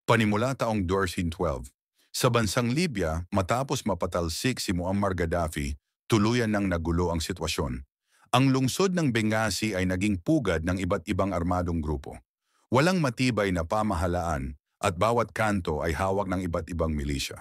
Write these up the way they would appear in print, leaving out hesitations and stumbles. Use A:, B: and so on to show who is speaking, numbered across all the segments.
A: Panimula taong 2012. Sa bansang Libya, matapos mapatalsik si Muammar Gaddafi, tuluyan nang nagulo ang sitwasyon. Ang lungsod ng Benghazi ay naging pugad ng iba't ibang armadong grupo. Walang matibay na pamahalaan at bawat kanto ay hawak ng iba't ibang milisya.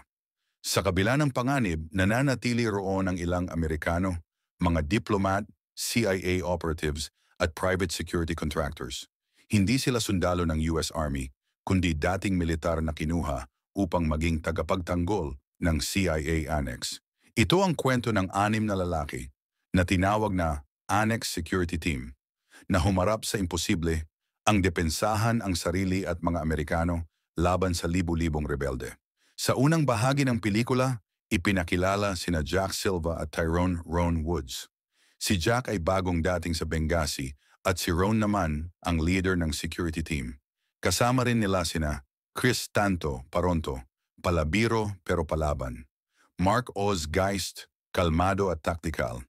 A: Sa kabila ng panganib, nananatili roon ang ilang Amerikano, mga diplomat, CIA operatives at private security contractors. Hindi sila sundalo ng US Army, kundi dating militar na kinuha upang maging tagapagtanggol ng CIA Annex. Ito ang kwento ng 6 na lalaki na tinawag na Annex Security Team na humarap sa imposible ang depensahan ang sarili at mga Amerikano laban sa libu-libong rebelde. Sa unang bahagi ng pelikula, ipinakilala sina Jack Silva at Tyrone Ron Woods. Si Jack ay bagong dating sa Benghazi at si Ron naman ang leader ng security team. Kasama rin nila sina Chris Tanto Paronto, palabiro pero palaban. Mark Oz Geist, kalmado at tactical.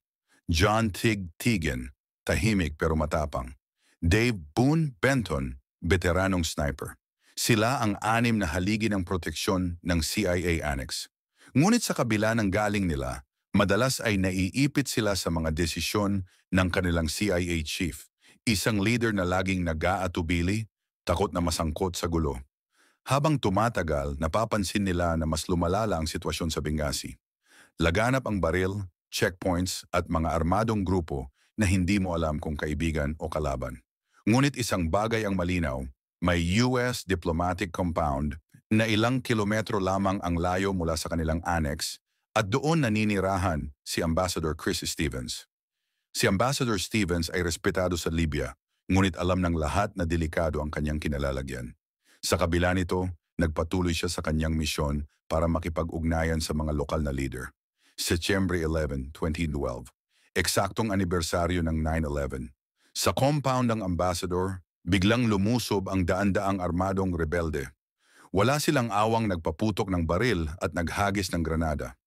A: John Tig Tigan, tahimik pero matapang. Dave Boone Benton, veteranong sniper. Sila ang 6 na haligi ng proteksyon ng CIA Annex. Ngunit sa kabila ng galing nila, madalas ay naiipit sila sa mga desisyon ng kanilang CIA chief, isang leader na laging nag-aatubili, takot na masangkot sa gulo. Habang tumatagal, napapansin nila na mas lumalala ang sitwasyon sa Benghazi. Laganap ang baril, checkpoints at mga armadong grupo na hindi mo alam kung kaibigan o kalaban. Ngunit isang bagay ang malinaw, may US diplomatic compound na ilang kilometro lamang ang layo mula sa kanilang annex at doon naninirahan si Ambassador Chris Stevens. Si Ambassador Stevens ay respetado sa Libya, ngunit alam ng lahat na delikado ang kanyang kinalalagyan. Sa kabila nito, nagpatuloy siya sa kanyang misyon para makipag-ugnayan sa mga lokal na leader. September 11, 2012, eksaktong anibersaryo ng 9/11. Sa compound ng Ambassador, biglang lumusob ang daan-daang armadong rebelde. Wala silang awang nagpaputok ng baril at naghagis ng granada.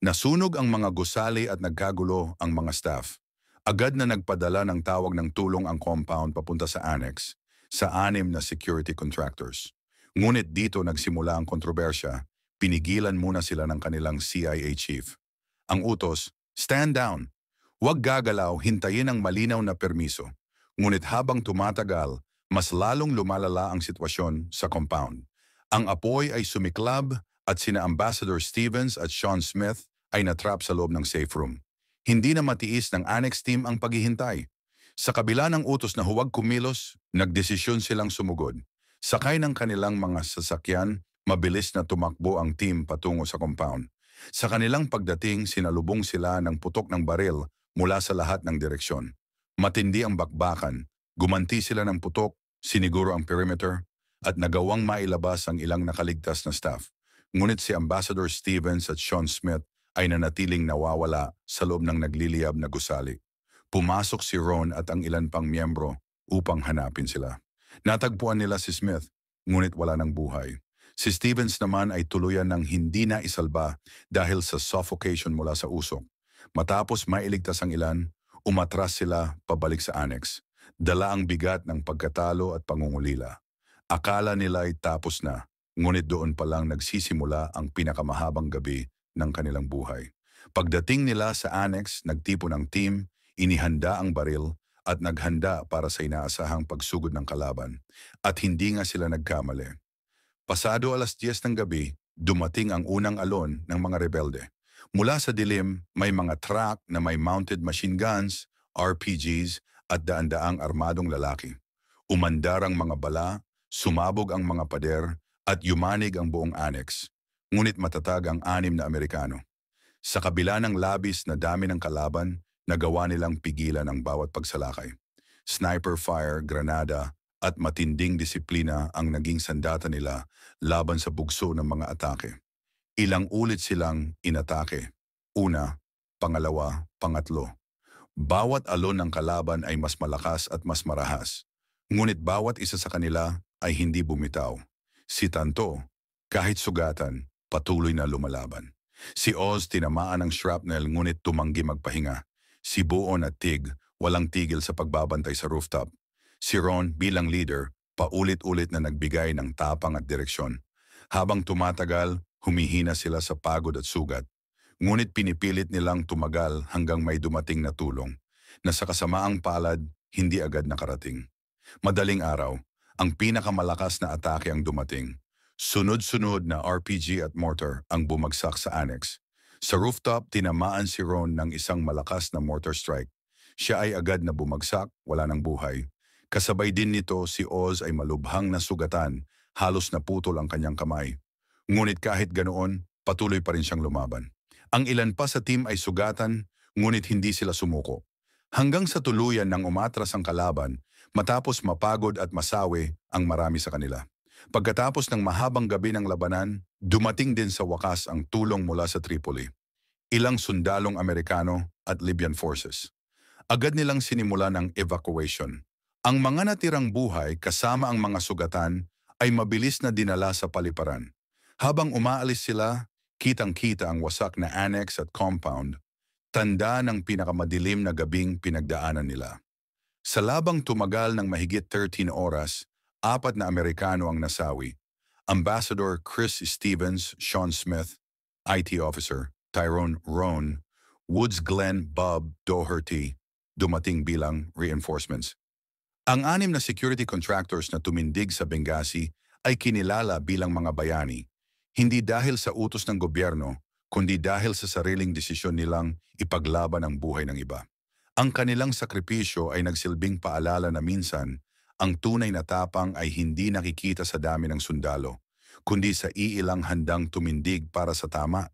A: Nasunog ang mga gusali at nagkagulo ang mga staff. Agad na nagpadala ng tawag ng tulong ang compound papunta sa annex, sa 6 na security contractors. Ngunit dito nagsimula ang kontrobersya, pinigilan muna sila ng kanilang CIA chief. Ang utos, stand down. Huwag gagalaw, hintayin ang malinaw na permiso. Ngunit habang tumatagal, mas lalong lumalala ang sitwasyon sa compound. Ang apoy ay sumiklab at sina Ambassador Stevens at Sean Smith ay natrap sa loob ng safe room. Hindi na matiis ng annex team ang paghihintay. Sa kabila ng utos na huwag kumilos, nagdesisyon silang sumugod. Sakay ng kanilang mga sasakyan, mabilis na tumakbo ang team patungo sa compound. Sa kanilang pagdating, sinalubong sila ng putok ng baril mula sa lahat ng direksyon. Matindi ang bakbakan, gumanti sila ng putok, siniguro ang perimeter, at nagawang mailabas ang ilang nakaligtas na staff. Ngunit si Ambassador Stevens at Sean Smith ay nanatiling nawawala sa loob ng nagliliyab na gusali. Pumasok si Ron at ang ilan pang miyembro upang hanapin sila. Natagpuan nila si Smith, ngunit wala ng buhay. Si Stevens naman ay tuluyan ng hindi na isalba dahil sa suffocation mula sa usok. Matapos mailigtas ang ilan, umatras sila pabalik sa annex. Dala ang bigat ng pagkatalo at pangungulila. Akala nila ay tapos na, ngunit doon pa lang nagsisimula ang pinakamahabang gabi ng kanilang buhay. Pagdating nila sa annex, nagtipon ang team, inihanda ang baril at naghanda para sa inaasahang pagsugod ng kalaban. At hindi nga sila nagkamali. Pasado 10:00 ng gabi, dumating ang unang alon ng mga rebelde. Mula sa dilim, may mga truck na may mounted machine guns, RPGs at daan-daang armadong lalaki. Umandar ang mga bala, sumabog ang mga pader at yumanig ang buong annex. Ngunit matatag ang 6 na Amerikano. Sa kabila ng labis na dami ng kalaban, nagawa nilang pigilan ang bawat pagsalakay. Sniper fire, granada, at matinding disiplina ang naging sandata nila laban sa bugso ng mga atake. Ilang ulit silang inatake. Una, pangalawa, pangatlo. Bawat alon ng kalaban ay mas malakas at mas marahas. Ngunit bawat isa sa kanila ay hindi bumitaw. Si Tanto, kahit sugatan, patuloy na lumalaban. Si Oz tinamaan ng shrapnel ngunit tumanggi magpahinga. Si Buon at Tig walang tigil sa pagbabantay sa rooftop. Si Ron bilang leader, paulit-ulit na nagbigay ng tapang at direksyon. Habang tumatagal, humihina sila sa pagod at sugat. Ngunit pinipilit nilang tumagal hanggang may dumating na tulong, na sa kasamaang palad, hindi agad nakarating. Madaling araw, ang pinakamalakas na atake ang dumating. Sunod-sunod na RPG at mortar ang bumagsak sa annex. Sa rooftop, tinamaan si Ron ng isang malakas na mortar strike. Siya ay agad na bumagsak, wala ng buhay. Kasabay din nito si Oz ay malubhang na sugatan, halos naputol ang kanyang kamay. Ngunit kahit ganoon, patuloy pa rin siyang lumaban. Ang ilan pa sa team ay sugatan, ngunit hindi sila sumuko. Hanggang sa tuluyan ng umatras ang kalaban, matapos mapagod at masawi ang marami sa kanila. Pagkatapos ng mahabang gabi ng labanan, dumating din sa wakas ang tulong mula sa Tripoli. Ilang sundalong Amerikano at Libyan forces. Agad nilang sinimula ng evacuation. Ang mga natirang buhay kasama ang mga sugatan ay mabilis na dinala sa paliparan. Habang umaalis sila, kitang-kita ang wasak na annex at compound, tanda ng pinakamadilim na gabing pinagdaanan nila. Sa labang tumagal ng mahigit 13 oras, 4 na Amerikano ang nasawi. Ambassador Chris Stevens, Sean Smith, IT Officer Tyrone Rohn, Woods Glen Bob Doherty, dumating bilang reinforcements. Ang 6 na security contractors na tumindig sa Benghazi ay kinilala bilang mga bayani, hindi dahil sa utos ng gobyerno, kundi dahil sa sariling desisyon nilang ipaglaban ang buhay ng iba. Ang kanilang sakripisyo ay nagsilbing paalala na minsan, ang tunay na tapang ay hindi nakikita sa dami ng sundalo, kundi sa iilang handang tumindig para sa tama.